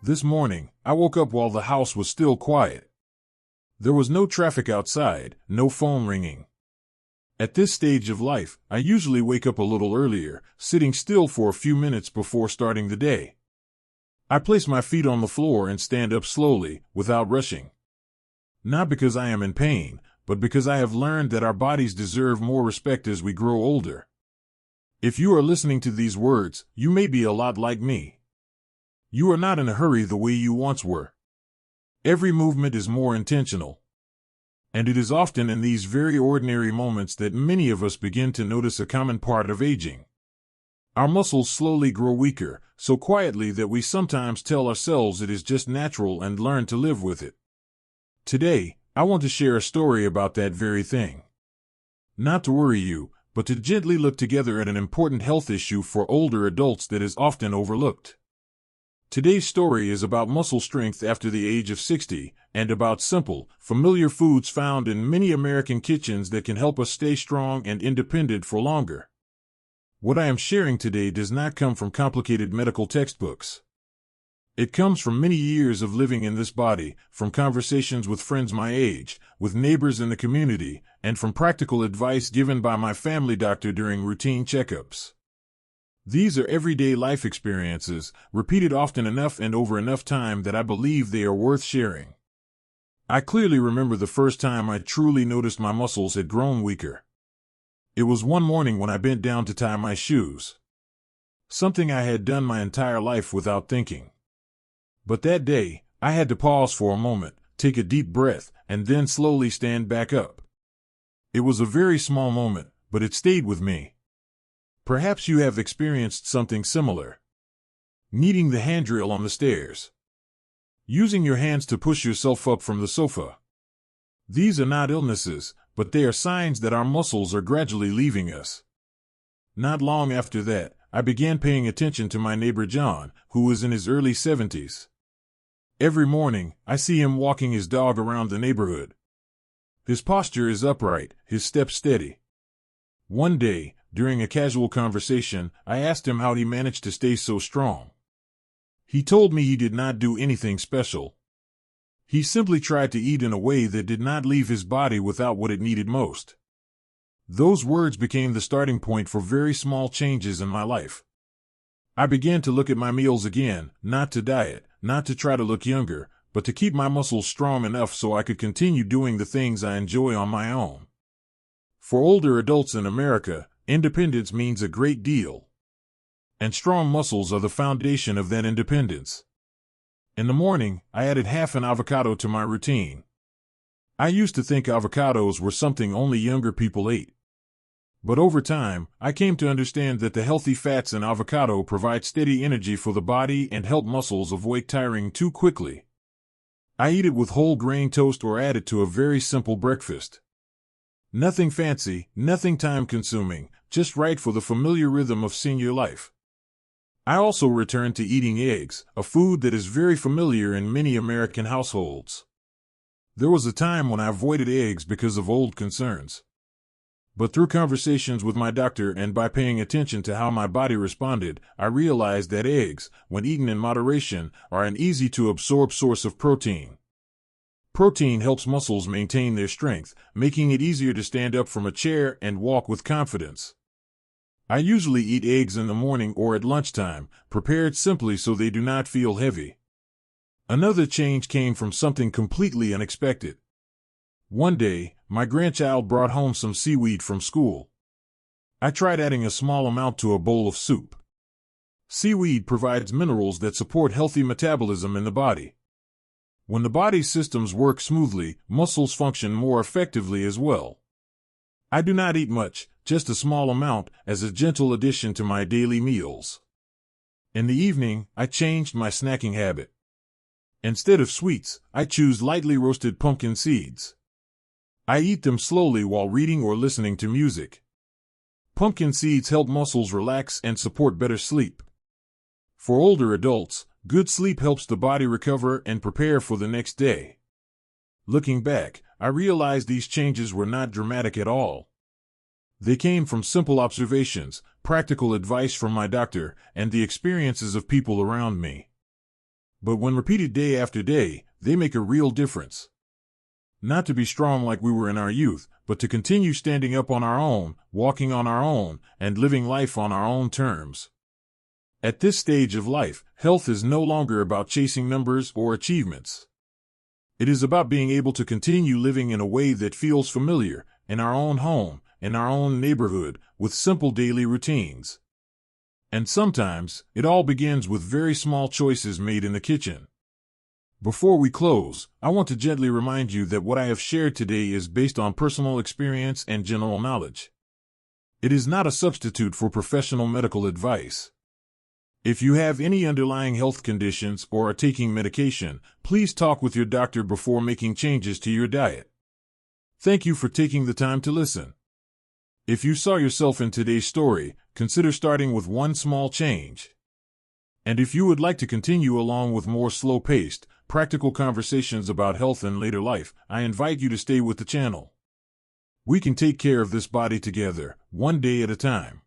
This morning, I woke up while the house was still quiet. There was no traffic outside, no phone ringing. At this stage of life, I usually wake up a little earlier, sitting still for a few minutes before starting the day. I place my feet on the floor and stand up slowly, without rushing. Not because I am in pain, but because I have learned that our bodies deserve more respect as we grow older. If you are listening to these words, you may be a lot like me. You are not in a hurry the way you once were. Every movement is more intentional. And it is often in these very ordinary moments that many of us begin to notice a common part of aging. Our muscles slowly grow weaker, so quietly that we sometimes tell ourselves it is just natural and learn to live with it. Today, I want to share a story about that very thing. Not to worry you, but to gently look together at an important health issue for older adults that is often overlooked. Today's story is about muscle strength after the age of 60, and about simple, familiar foods found in many American kitchens that can help us stay strong and independent for longer. What I am sharing today does not come from complicated medical textbooks. It comes from many years of living in this body, from conversations with friends my age, with neighbors in the community, and from practical advice given by my family doctor during routine checkups. These are everyday life experiences, repeated often enough and over enough time that I believe they are worth sharing. I clearly remember the first time I truly noticed my muscles had grown weaker. It was one morning when I bent down to tie my shoes. Something I had done my entire life without thinking. But that day, I had to pause for a moment, take a deep breath, and then slowly stand back up. It was a very small moment, but it stayed with me. Perhaps you have experienced something similar. Needing the handrail on the stairs. Using your hands to push yourself up from the sofa. These are not illnesses, but they are signs that our muscles are gradually leaving us. Not long after that, I began paying attention to my neighbor John, who was in his early 70s. Every morning, I see him walking his dog around the neighborhood. His posture is upright, his step steady. One day, during a casual conversation, I asked him how he managed to stay so strong. He told me he did not do anything special. He simply tried to eat in a way that did not leave his body without what it needed most. Those words became the starting point for very small changes in my life. I began to look at my meals again, not to diet, not to try to look younger, but to keep my muscles strong enough so I could continue doing the things I enjoy on my own. For older adults in America, independence means a great deal. And strong muscles are the foundation of that independence. In the morning, I added half an avocado to my routine. I used to think avocados were something only younger people ate. But over time, I came to understand that the healthy fats in avocado provide steady energy for the body and help muscles avoid tiring too quickly. I eat it with whole grain toast or add it to a very simple breakfast. Nothing fancy, nothing time-consuming, just right for the familiar rhythm of senior life. I also returned to eating eggs, a food that is very familiar in many American households. There was a time when I avoided eggs because of old concerns. But through conversations with my doctor and by paying attention to how my body responded, I realized that eggs, when eaten in moderation, are an easy-to-absorb source of protein. Protein helps muscles maintain their strength, making it easier to stand up from a chair and walk with confidence. I usually eat eggs in the morning or at lunchtime, prepared simply so they do not feel heavy. Another change came from something completely unexpected. One day, my grandchild brought home some seaweed from school. I tried adding a small amount to a bowl of soup. Seaweed provides minerals that support healthy metabolism in the body. When the body's systems work smoothly, muscles function more effectively as well. I do not eat much, just a small amount, as a gentle addition to my daily meals. In the evening, I changed my snacking habit. Instead of sweets, I choose lightly roasted pumpkin seeds. I eat them slowly while reading or listening to music. Pumpkin seeds help muscles relax and support better sleep. For older adults, good sleep helps the body recover and prepare for the next day. Looking back, I realized these changes were not dramatic at all. They came from simple observations, practical advice from my doctor, and the experiences of people around me. But when repeated day after day, they make a real difference. Not to be strong like we were in our youth, but to continue standing up on our own, walking on our own, and living life on our own terms. At this stage of life, health is no longer about chasing numbers or achievements. It is about being able to continue living in a way that feels familiar, in our own home, in our own neighborhood, with simple daily routines. And sometimes, it all begins with very small choices made in the kitchen. Before we close, I want to gently remind you that what I have shared today is based on personal experience and general knowledge. It is not a substitute for professional medical advice. If you have any underlying health conditions or are taking medication, please talk with your doctor before making changes to your diet. Thank you for taking the time to listen. If you saw yourself in today's story, consider starting with one small change. And if you would like to continue along with more slow-paced, practical conversations about health and later life, I invite you to stay with the channel. We can take care of this body together, one day at a time.